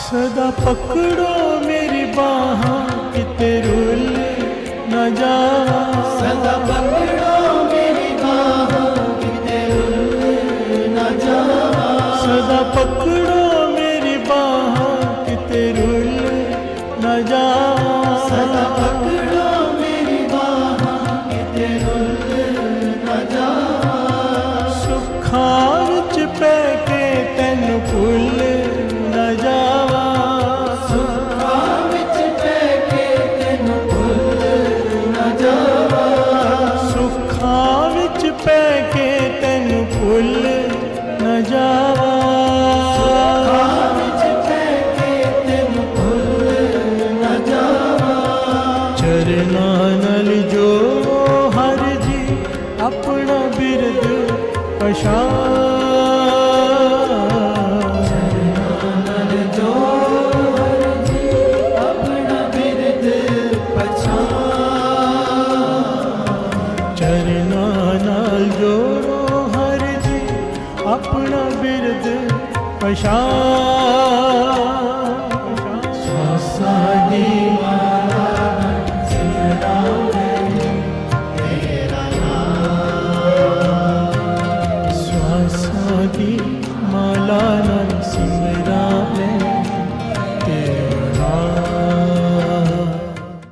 सदा पकड़ो मेरी बाहों किते रुल न जावा, सदा पकड़ो मेरी बाहों किते रुल न जावा, सदा पकड़ो मेरी बाहों किते रुल न जावा, सदा पकड़ो मेरी बाहों किते रुल न जावा, सुखां विच पै के तैनूं भुल न जावा, सुखां विच पै के तैनूं भुल न जावा, सुखां विच पै के तैनूं भुल न जावा, सुखां विच पै के तैनूं भुल न जावा, चरनां नाल जो हर जी अपना बिरद पछाण, नल जो हर जी अपना बिरद पछाण, चरनां नाल जोड़ो हर जी अपना बिरद पछाण, श्वासां दी माला सिमरावे तेरा नाम, श्वासां दी